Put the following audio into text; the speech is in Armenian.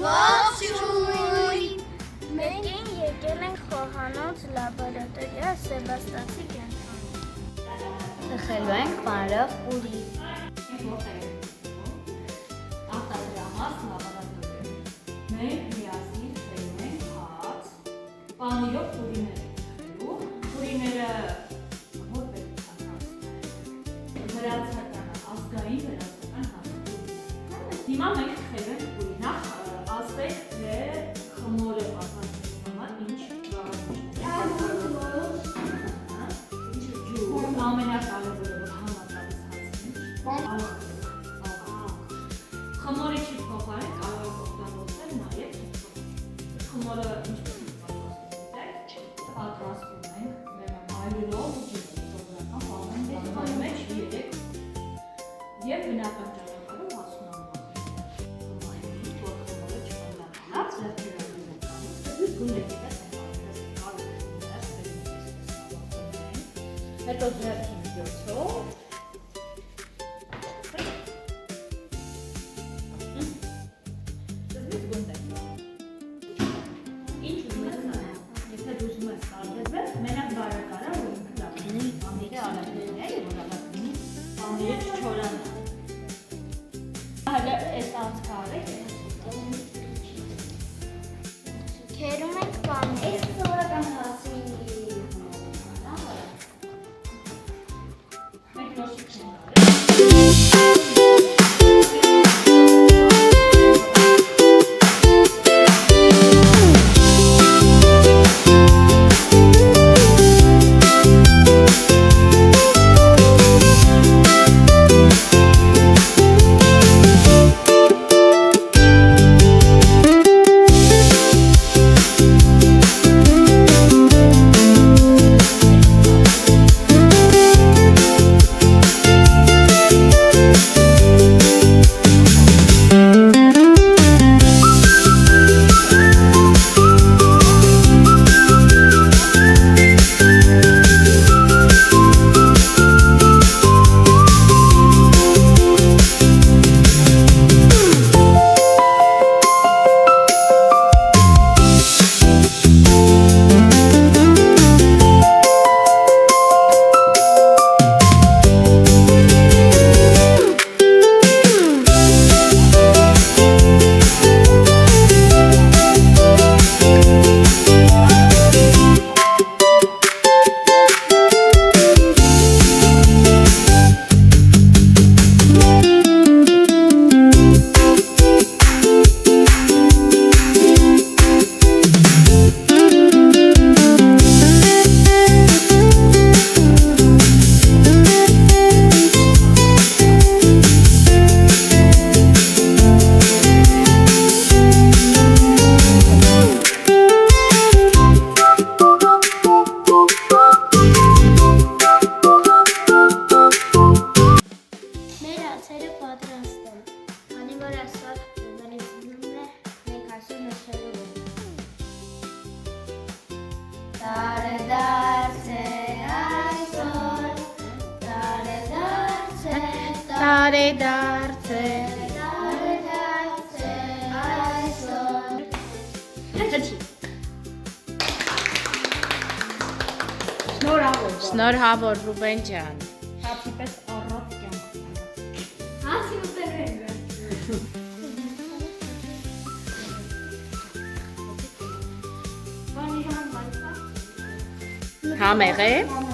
Ողջույն։ Մենք եկել ենք խոհանոց լաբորատորիա Սեբաստիացի կենտրոն։ Խելու ենք բարով ուրի։ Արտադրամաս լաբորատորիա։ Մենք միասին խելու ենք հաց, պանիրով պուրիներ խելու, պուրիները որպես վերացական ազգային վերացական հասարակություն։ Հիմա մենք խելու ենք պուրի, նախ ասեք, թե խմորը պատրաստելու համար ինչ ամենակարևորը որ համատալիս հացին խմորի չի փոխարեն կարող եք օգտագործել նաև խմորը ինչպես պատրաստում ենք մայրերով ու սովորական պահանջների մեջ 3 եւ բնական ճանապարհով հասունանում խմորը չկամենաց հետո ձեռքի միջոցով դզմից գունդ եք ինչ ուզում ես նայել եթե դու ուզում ես կարդեզվել մենակ բարակարա որ ինքը դապնի պանիրը արագներ որ արագնի պանիրը չչորան հալա էս անցքարը Քերում ենք պանիրը։ Այս սովորական հացի մենք նոշիկ չենք Շնորհավոր Ռուբեն ջան։ Հապի պես առատ կյանք Հացի ուտել Համեղ է։